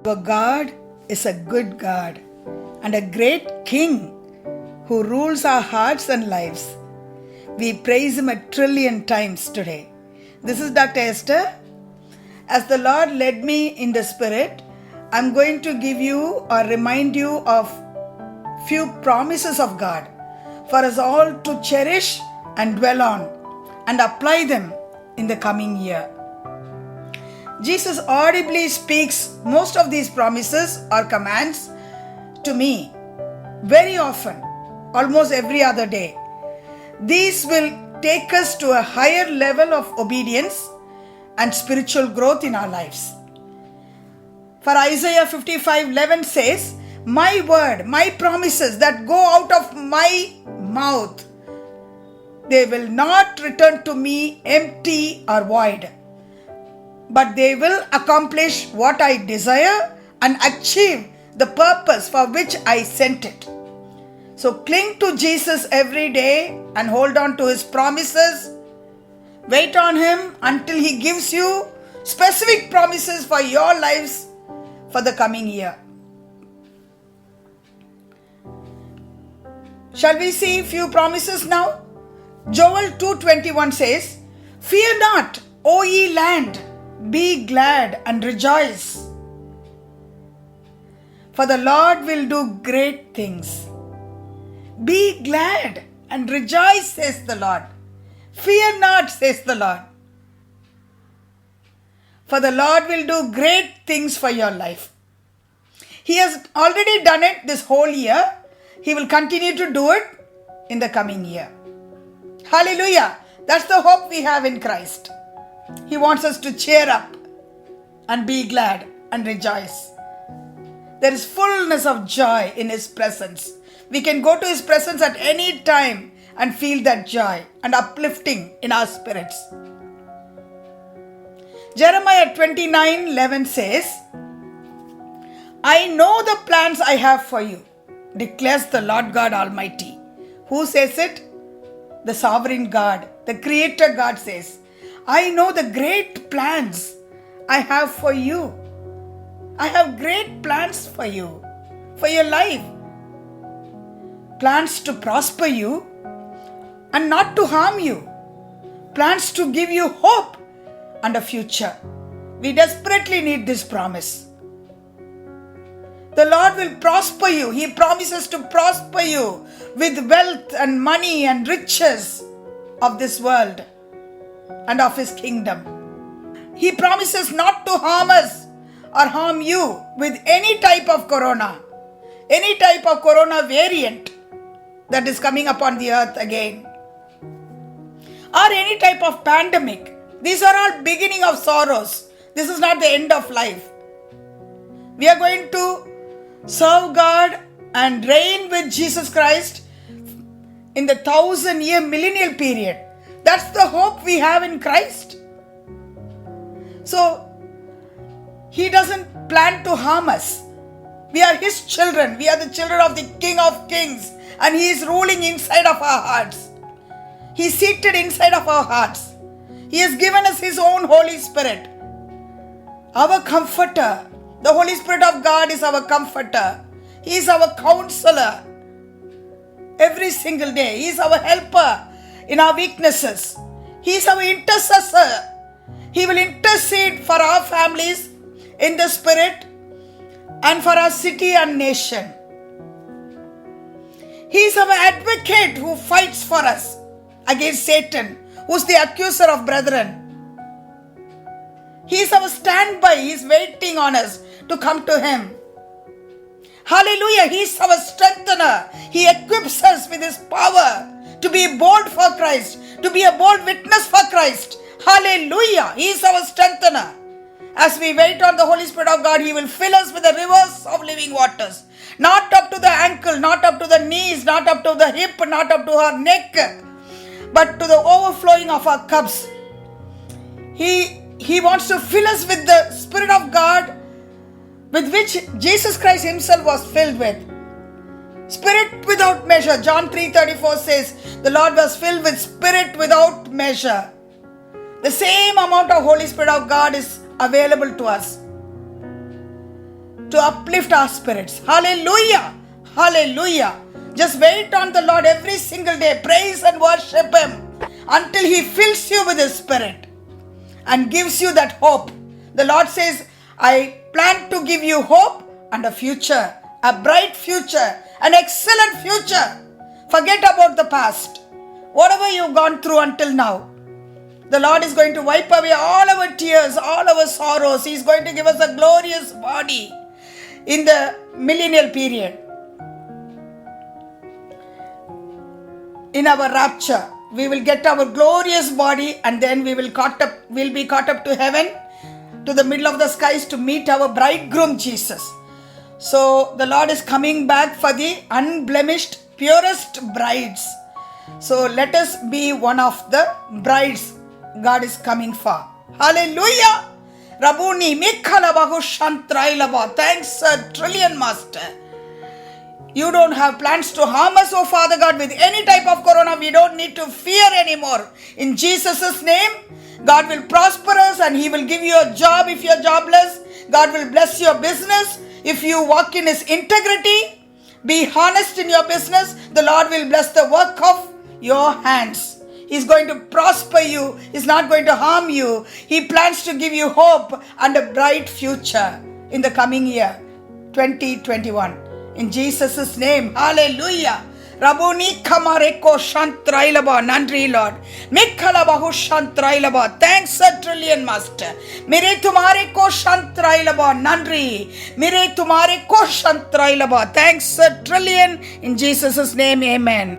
Our God is a good God and a great King who rules our hearts and lives. We praise Him 1,000,000,000 times today. This is Dr. Esther. As the Lord led me in the Spirit, I'm going to give you or remind you of few promises of God for us all to cherish and dwell on and apply them in the coming year. Jesus audibly speaks most of these promises or commands to me very often, almost every other day. These will take us to a higher level of obedience and spiritual growth in our lives. For Isaiah 55:11 says, "My word, my promises that go out of my mouth, they will not return to me empty or void, but they will accomplish what I desire and achieve the purpose for which I sent it." So cling to Jesus every day and hold on to His promises. Wait on Him until He gives you specific promises for your lives for the coming year. Shall we see a few promises now? Joel 2:21 says, "Fear not, O ye land, be glad and rejoice. For the Lord will do great things." Be glad and rejoice, says the Lord. Fear not, says the Lord. For the Lord will do great things for your life. He has already done it this whole year. He will continue to do it in the coming year. Hallelujah. That's the hope we have in Christ. He wants us to cheer up and be glad and rejoice. There is fullness of joy in His presence. We can go to His presence at any time and feel that joy and uplifting in our spirits. Jeremiah 29:11 says, "I know the plans I have for you, declares the Lord God Almighty." Who says it? The sovereign God, the creator God says, "I know the great plans I have for you." I have great plans for you, for your life. Plans to prosper you and not to harm you. Plans to give you hope and a future. We desperately need this promise. The Lord will prosper you. He promises to prosper you with wealth and money and riches of this world and of His kingdom. He promises not to harm us or harm you with any type of corona, any type of corona variant that is coming upon the earth again, or any type of pandemic. These are all beginning of sorrows. This is not the end of life. We are going to serve God and reign with Jesus Christ in the 1,000-year millennial period. That's the hope we have in Christ. So He doesn't plan to harm us. We are His children. We are the children of the King of Kings, and He is ruling inside of our hearts. He is seated inside of our hearts. He has given us His own Holy Spirit, our comforter. The Holy Spirit of God is our comforter. He is our counselor every single day. He is our helper in our weaknesses. He is our intercessor. He will intercede for our families in the Spirit and for our city and nation. He is our advocate who fights for us against Satan, who is the accuser of brethren. He is our standby. He is waiting on us to come to Him. Hallelujah. He is our strengthener. He equips us with His power to be bold for Christ, to be a bold witness for Christ. Hallelujah. He is our strengthener. As we wait on the Holy Spirit of God, He will fill us with the rivers of living waters. Not up to the ankle, not up to the knees, not up to the hip, not up to our neck, but to the overflowing of our cups. He wants to fill us with the Spirit of God, with which Jesus Christ Himself was filled with. Spirit without measure. John 3:34 says, the Lord was filled with Spirit without measure. The same amount of Holy Spirit of God is available to us. to uplift our spirits. Hallelujah. Hallelujah. Just wait on the Lord every single day. Praise and worship Him until He fills you with His Spirit and gives you that hope. The Lord says, I plan to give you hope and a future, a bright future, an excellent future. Forget about the past. Whatever you've gone through until now, the Lord is going to wipe away all our tears, all our sorrows. He is going to give us a glorious body in the millennial period. In our rapture, we will get our glorious body, and then we'll be caught up to heaven, to the middle of the skies, to meet our bridegroom Jesus. So the Lord is coming back for the unblemished, purest brides. So let us be one of the brides God is coming for. Hallelujah. Rabuni Mikhalabahu Shantrailaba. Thanks, Trillion Master. You don't have plans to harm us, oh Father God, with any type of corona. We don't need to fear anymore. In Jesus' name, God will prosper us and He will give you a job if you're jobless. God will bless your business. If you walk in His integrity, be honest in your business, the Lord will bless the work of your hands. He's going to prosper you. He's not going to harm you. He plans to give you hope and a bright future in the coming year, 2021. In Jesus' name, hallelujah. Rabuni kamareko shantrailaba. Nandri Lord. Mikhalabahu shantrailaba. Thanks, Trillion Master. Mere tumhare ko shantrailaba. Nandri. Mere tumhare ko shantrailaba. Thanks, Trillion. In Jesus' name, amen.